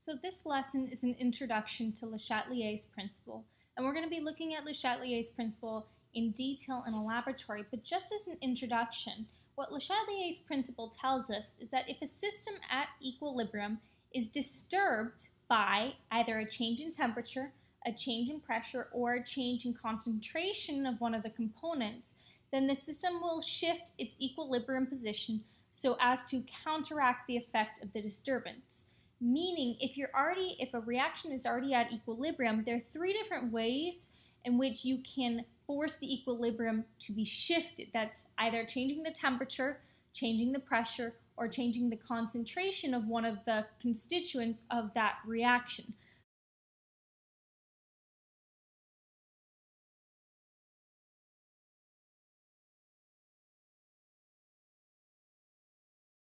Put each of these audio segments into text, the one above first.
So this lesson is an introduction to Le Chatelier's principle, and we're going to be looking at Le Chatelier's principle in detail in a laboratory, but just as an introduction, what Le Chatelier's principle tells us is that if a system at equilibrium is disturbed by either a change in temperature, a change in pressure, or a change in concentration of one of the components, then the system will shift its equilibrium position so as to counteract the effect of the disturbance. Meaning, if a reaction is already at equilibrium, there are three different ways in which you can force the equilibrium to be shifted. That's either changing the temperature, changing the pressure, or changing the concentration of one of the constituents of that reaction.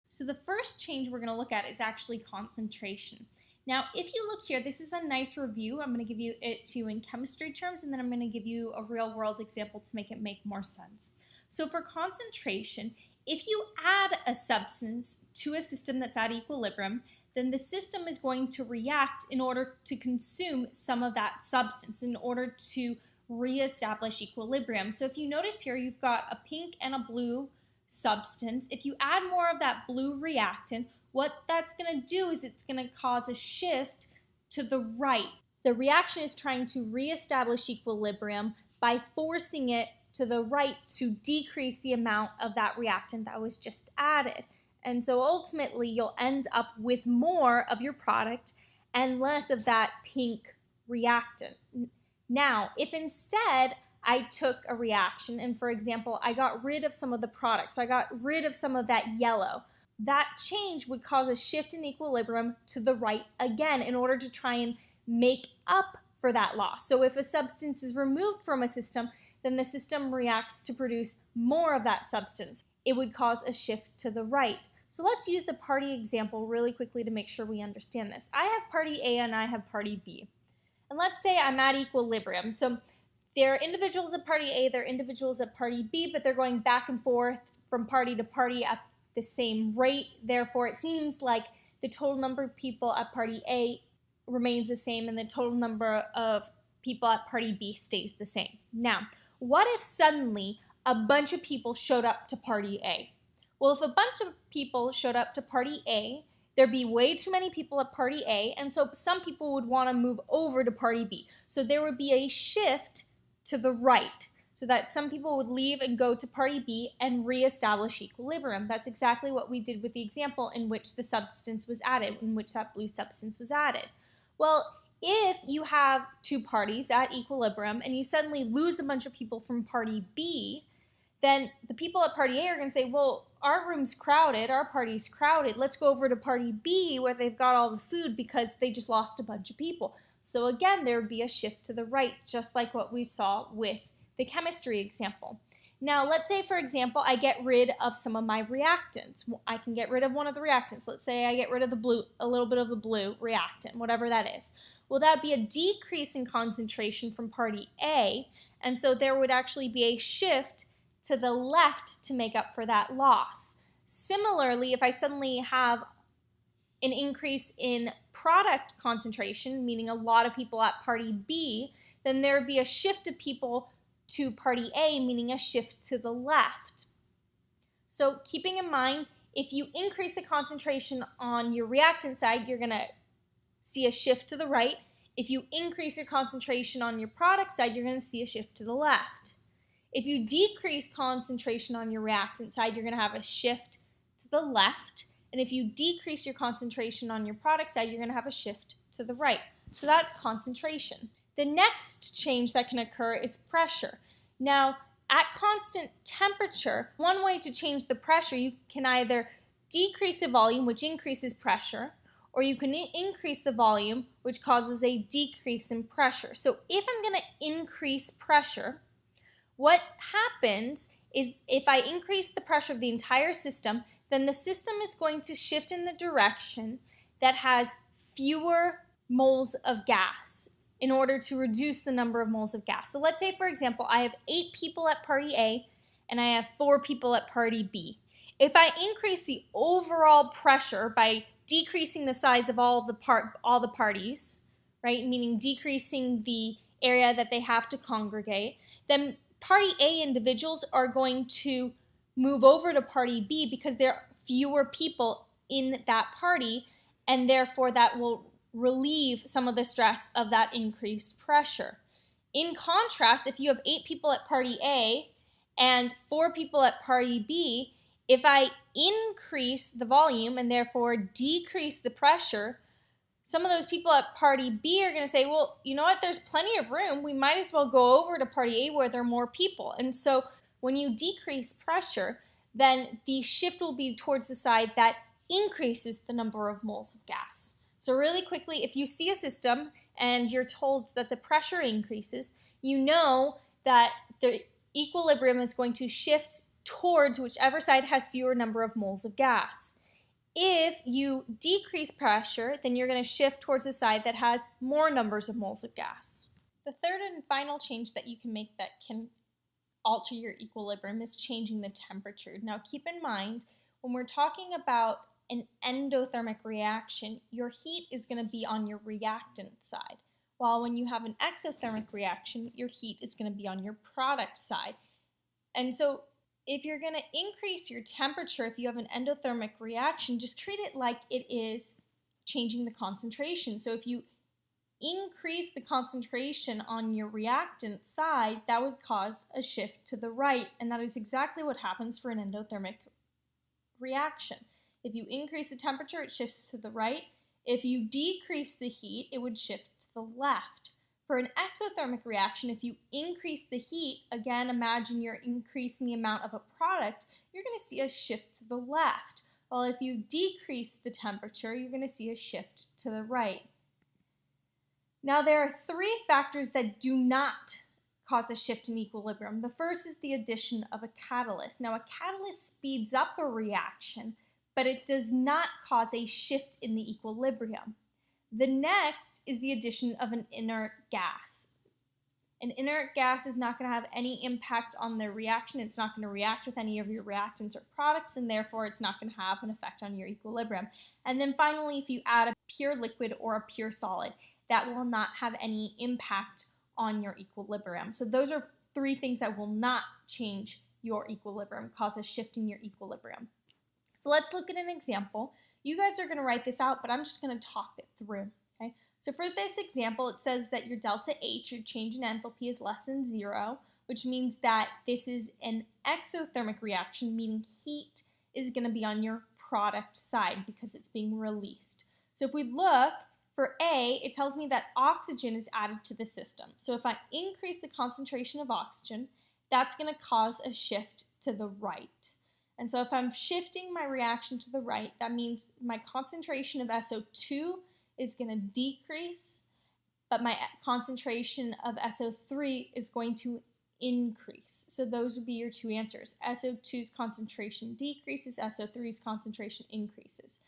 So the first change we're going to look at is actually concentration. Now, if you look here, this is a nice review. I'm going to give you it to you in chemistry terms, and then I'm going to give you a real-world example to make it make more sense. So for concentration, if you add a substance to a system that's at equilibrium, then the system is going to react in order to consume some of that substance in order to reestablish equilibrium. So if you notice here, you've got a pink and a blue substance. If you add more of that blue reactant, what that's going to do is it's going to cause a shift to the right. The reaction is trying to reestablish equilibrium by forcing it to the right to decrease the amount of that reactant that was just added. And so ultimately you'll end up with more of your product and less of that pink reactant. Now, if instead I took a reaction and, for example, I got rid of some of the product, so I got rid of some of that yellow, that change would cause a shift in equilibrium to the right again in order to try and make up for that loss. So if a substance is removed from a system, then the system reacts to produce more of that substance. It would cause a shift to the right. So let's use the party example really quickly to make sure we understand this. I have party A and I have party B. And let's say I'm at equilibrium. So there are individuals at party A, there are individuals at party B, but they're going back and forth from party to party at the same rate. Therefore, it seems like the total number of people at party A remains the same and the total number of people at party B stays the same. Now, what if suddenly a bunch of people showed up to party A? Well, if a bunch of people showed up to party A, there'd be way too many people at party A, and so some people would want to move over to party B. So there would be a shift to the right, so that some people would leave and go to party B and reestablish equilibrium. That's exactly what we did with the example in which the substance was added, in which that blue substance was added. Well, if you have two parties at equilibrium and you suddenly lose a bunch of people from party B, then the people at party A are going to say, well, our room's crowded, our party's crowded, let's go over to party B where they've got all the food because they just lost a bunch of people. So again, there would be a shift to the right, just like what we saw with the chemistry example. Now, let's say, for example, I get rid of some of my reactants. I can get rid of one of the reactants. Let's say I get rid of the blue, a little bit of the blue reactant, whatever that is. Well, that would be a decrease in concentration from party A, and so there would actually be a shift to the left to make up for that loss. Similarly, if I suddenly have an increase in product concentration, meaning a lot of people at party B, then there would be a shift of people to party A, meaning a shift to the left. So keeping in mind, if you increase the concentration on your reactant side, you're going to see a shift to the right. If you increase your concentration on your product side, you're going to see a shift to the left. If you decrease concentration on your reactant side, you're going to have a shift to the left. And if you decrease your concentration on your product side, you're going to have a shift to the right. So that's concentration. The next change that can occur is pressure. Now, at constant temperature, one way to change the pressure, you can either decrease the volume, which increases pressure, or you can increase the volume, which causes a decrease in pressure. So if I'm going to increase pressure, what happens is if I increase the pressure of the entire system, then the system is going to shift in the direction that has fewer moles of gas in order to reduce the number of moles of gas. So let's say, for example, I have 8 people at party A and I have 4 people at party B. If I increase the overall pressure by decreasing the size of all the parties, right? Meaning decreasing the area that they have to congregate. Then party A individuals are going to move over to party B because there are fewer people in that party, and therefore that will relieve some of the stress of that increased pressure. In contrast, if you have 8 people at party A and 4 people at party B, if I increase the volume and therefore decrease the pressure, some of those people at party B are going to say, well, you know what, there's plenty of room. We might as well go over to party A where there are more people. And so when you decrease pressure, then the shift will be towards the side that increases the number of moles of gas. So really quickly, if you see a system and you're told that the pressure increases, you know that the equilibrium is going to shift towards whichever side has fewer number of moles of gas. If you decrease pressure, then you're going to shift towards the side that has more numbers of moles of gas. The third and final change that you can make that can alter your equilibrium is changing the temperature. Now keep in mind, when we're talking about an endothermic reaction, your heat is going to be on your reactant side, while when you have an exothermic reaction, your heat is going to be on your product side. And so if you're going to increase your temperature, if you have an endothermic reaction, just treat it like it is changing the concentration. So if you increase the concentration on your reactant side, that would cause a shift to the right. And that is exactly what happens for an endothermic reaction. If you increase the temperature, it shifts to the right. If you decrease the heat, it would shift to the left. For an exothermic reaction, if you increase the heat, again, imagine you're increasing the amount of a product, you're going to see a shift to the left. While if you decrease the temperature, you're going to see a shift to the right. Now, there are 3 factors that do not cause a shift in equilibrium. The first is the addition of a catalyst. Now, a catalyst speeds up a reaction, but it does not cause a shift in the equilibrium. The next is the addition of an inert gas. An inert gas is not going to have any impact on the reaction. It's not going to react with any of your reactants or products, and therefore it's not going to have an effect on your equilibrium. And then finally, if you add a pure liquid or a pure solid, that will not have any impact on your equilibrium. So those are 3 things that will not change your equilibrium, cause a shift in your equilibrium. So let's look at an example. You guys are going to write this out, but I'm just going to talk it through. Okay? So for this example, it says that your delta H, your change in enthalpy, is less than 0, which means that this is an exothermic reaction, meaning heat is going to be on your product side because it's being released. So if we look, for A, it tells me that oxygen is added to the system. So if I increase the concentration of oxygen, that's going to cause a shift to the right. And so if I'm shifting my reaction to the right, that means my concentration of SO2 is going to decrease, but my concentration of SO3 is going to increase. So those would be your 2 answers. SO2's concentration decreases, SO3's concentration increases.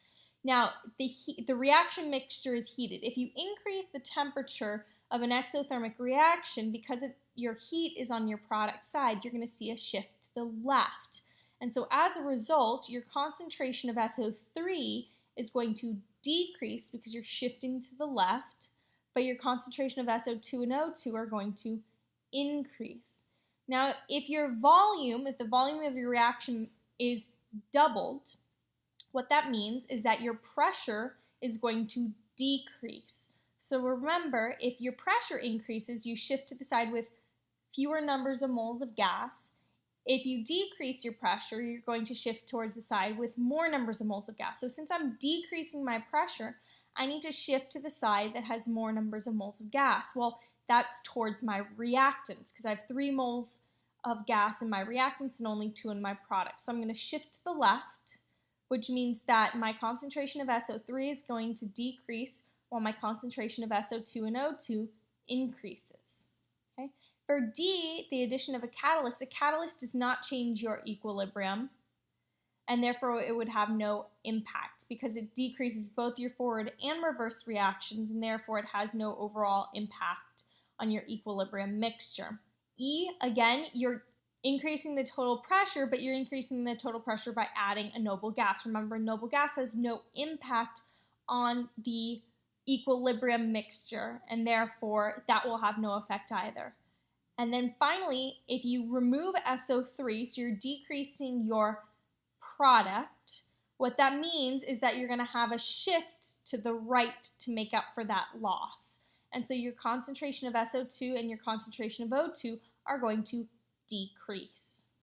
Now, the reaction mixture is heated. If you increase the temperature of an exothermic reaction, because your heat is on your product side, you're going to see a shift to the left. And so as a result, your concentration of SO3 is going to decrease because you're shifting to the left, but your concentration of SO2 and O2 are going to increase. Now, if the volume of your reaction is doubled, what that means is that your pressure is going to decrease. So remember, if your pressure increases, you shift to the side with fewer numbers of moles of gas. If you decrease your pressure, you're going to shift towards the side with more numbers of moles of gas. So since I'm decreasing my pressure, I need to shift to the side that has more numbers of moles of gas. Well, that's towards my reactants because I have 3 moles of gas in my reactants and only 2 in my product. So I'm going to shift to the left, which means that my concentration of SO3 is going to decrease while my concentration of SO2 and O2 increases. Okay? For D, the addition of a catalyst does not change your equilibrium, and therefore it would have no impact because it decreases both your forward and reverse reactions, and therefore it has no overall impact on your equilibrium mixture. E, again, you're increasing the total pressure, but you're increasing the total pressure by adding a noble gas. Remember, noble gas has no impact on the equilibrium mixture, and therefore that will have no effect either. And then finally, if you remove SO3, so you're decreasing your product, what that means is that you're going to have a shift to the right to make up for that loss. And so your concentration of SO2 and your concentration of O2 are going to decrease.